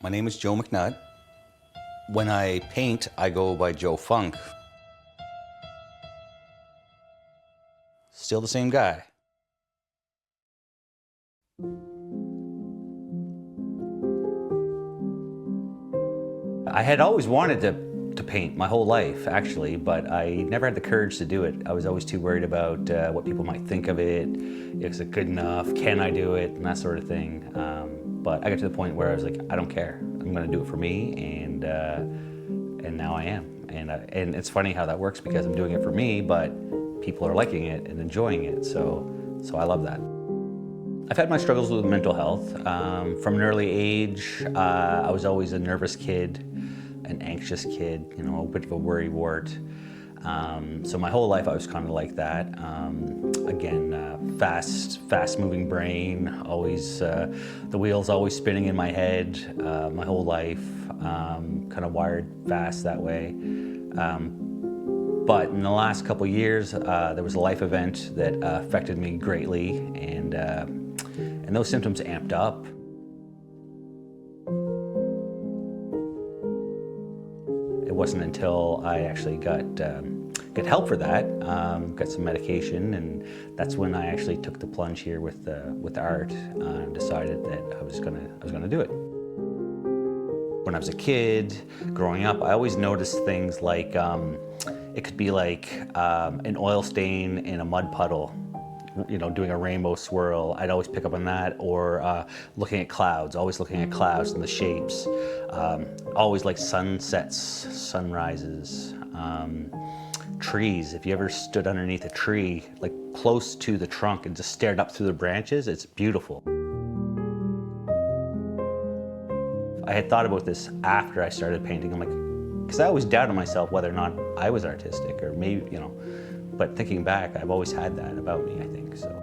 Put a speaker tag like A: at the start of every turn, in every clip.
A: My name is Joe McNutt. When I paint, I go by JOEfunk. Still the same guy. I had always wanted to paint my whole life, actually, but I never had the courage to do it. I was always too worried about what people might think of it. Is it good enough? Can I do it? And that sort of thing. But I got to the point where I was like, I don't care. I'm going to do it for me, and now I am. And it's funny how that works because I'm doing it for me, but people are liking it and enjoying it. So I love that. I've had my struggles with mental health. From an early age, I was always a nervous kid, an anxious kid, you know, a bit of a worrywart. So my whole life I was kind of like that. Again, fast-moving brain, always, the wheels always spinning in my head my whole life, kind of wired fast that way. But in the last couple years, there was a life event that affected me greatly, and those symptoms amped up. It wasn't until I actually got help for that, got some medication, and that's when I actually took the plunge here with art. Decided that I was gonna do it. When I was a kid, growing up, I always noticed things like it could be like an oil stain in a mud puddle, you know, doing a rainbow swirl. I'd always pick up on that, or looking at clouds, always looking at clouds and the shapes. Always like sunsets, sunrises, trees. If you ever stood underneath a tree, like close to the trunk and just stared up through the branches, it's beautiful. I had thought about this after I started painting. I'm like, because I always doubted myself whether or not I was artistic, or maybe, you know, but thinking back, I've always had that about me, I think, so.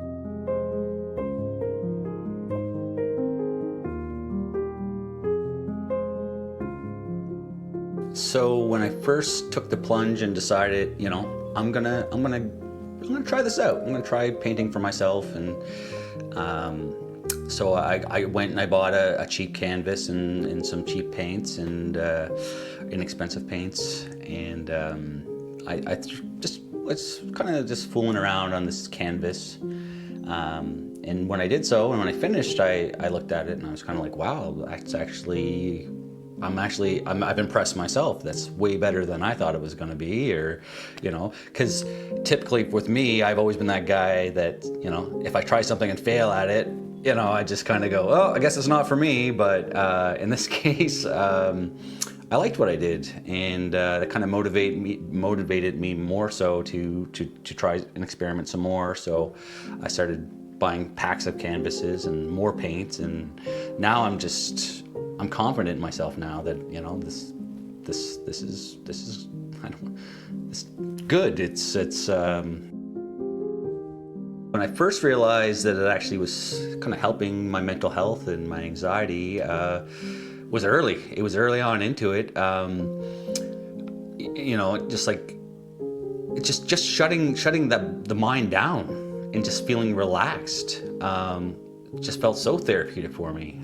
A: So when I first took the plunge and decided, you know, I'm gonna try this out. I'm gonna try painting for myself, and so I went and I bought a cheap canvas and some cheap paints and inexpensive paints, and I just was kind of just fooling around on this canvas. And when I did so, and when I finished, I looked at it and I was kind of like, wow, that's actually, I've impressed myself. That's way better than I thought it was going to be, or, you know, because typically with me, I've always been that guy that, you know, if I try something and fail at it, you know, I just kind of go, oh, I guess it's not for me. But in this case, I liked what I did, and that kind of motivated me more so to try and experiment some more. So I started buying packs of canvases and more paints, and now I'm confident in myself now that, you know, this is it's good. It's when I first realized that it actually was kind of helping my mental health and my anxiety, was early. It was early on into it. You know, just like, just shutting the mind down and just feeling relaxed. Just felt so therapeutic for me.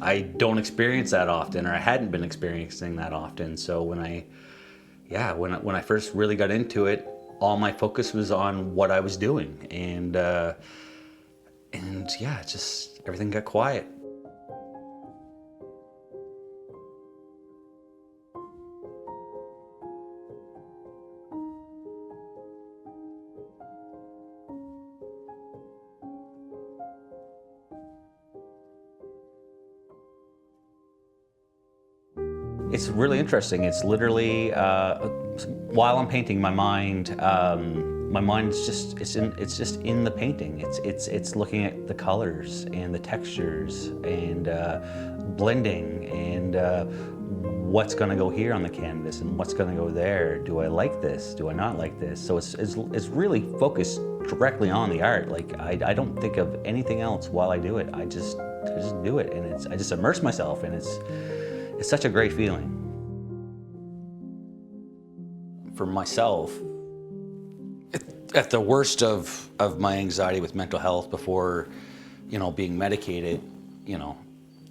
A: I don't experience that often, or I hadn't been experiencing that often. So when I first really got into it, all my focus was on what I was doing, and yeah, just everything got quiet. It's really interesting. It's literally, while I'm painting, my mind is just, it's just in the painting. It's looking at the colors and the textures and blending, and what's going to go here on the canvas and what's going to go there. Do I like this? Do I not like this? So it's really focused directly on the art. Like I don't think of anything else while I do it. I just do it, and I just immerse myself, and it's such a great feeling. For myself, at the worst of my anxiety with mental health, before, you know, being medicated, you know,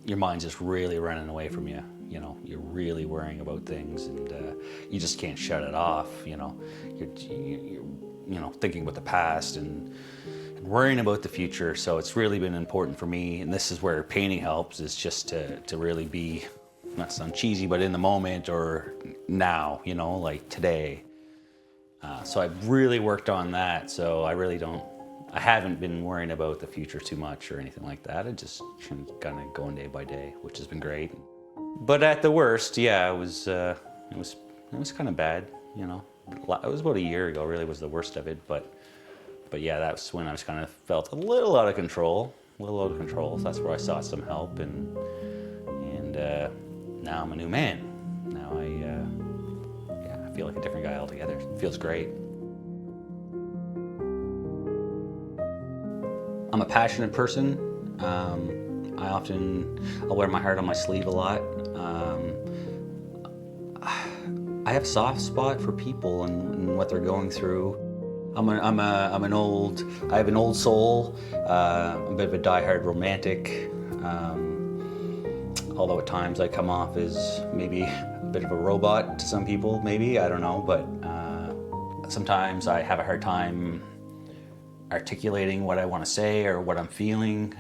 A: your mind's just really running away from you. You know, you're really worrying about things, and you just can't shut it off. You know, you're thinking about the past and worrying about the future. So it's really been important for me, and this is where painting helps, is just to really be, not to sound cheesy, but in the moment or now, you know, like today. So I've really worked on that. So I haven't been worrying about the future too much or anything like that. I just kind of going day by day, which has been great. But at the worst, yeah, it was kind of bad, you know. It was about a year ago, really was the worst of it. But yeah, that's when I was kind of felt a little out of control, So that's where I sought some help, and now I'm a new man. Now I feel like a different guy altogether. It feels great. I'm a passionate person. I'll wear my heart on my sleeve a lot. I have a soft spot for people and what they're going through. I have an old soul. I'm a bit of a diehard romantic. Although at times I come off as maybe a bit of a robot to some people, maybe, I don't know, but sometimes I have a hard time articulating what I want to say or what I'm feeling.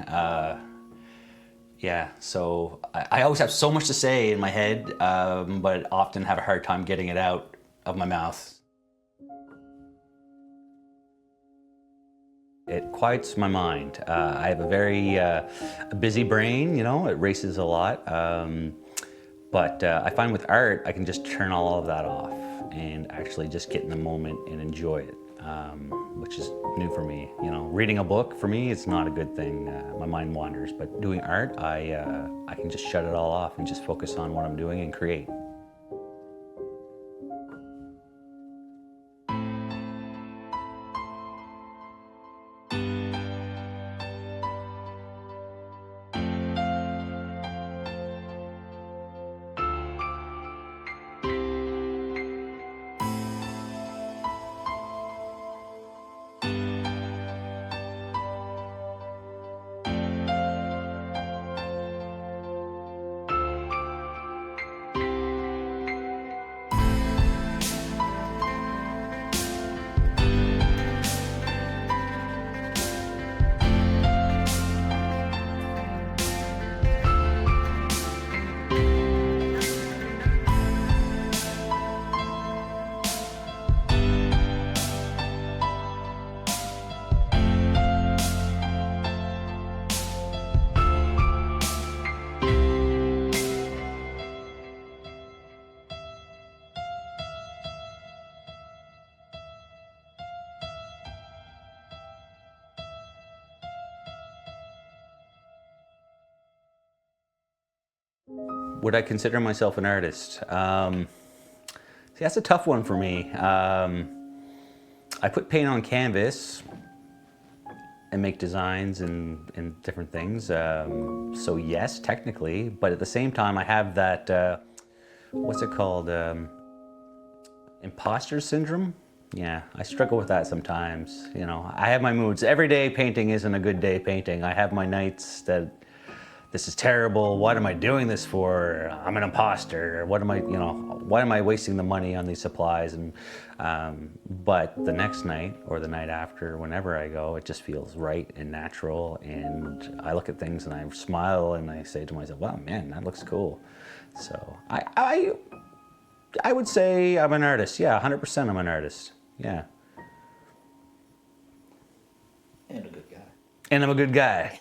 A: So I always have so much to say in my head, but often have a hard time getting it out of my mouth. It quiets my mind. I have a very busy brain, you know, it races a lot. But I find with art, I can just turn all of that off and actually just get in the moment and enjoy it, which is new for me. You know, reading a book, for me, it's not a good thing. My mind wanders. But doing art, I can just shut it all off and just focus on what I'm doing and create. Would I consider myself an artist? See, that's a tough one for me. I put paint on canvas and make designs and different things. So yes, technically, but at the same time I have that, what's it called? Imposter syndrome? Yeah, I struggle with that sometimes. You know, I have my moods. Every day painting isn't a good day painting. I have my nights that this is terrible, what am I doing this for? I'm an imposter, what am I, you know, why am I wasting the money on these supplies? And but the next night or the night after, whenever I go, it just feels right and natural, and I look at things and I smile and I say to myself, wow, man, that looks cool. So I would say I'm an artist, yeah, 100% I'm an artist, yeah.
B: And a good guy.
A: And I'm a good guy.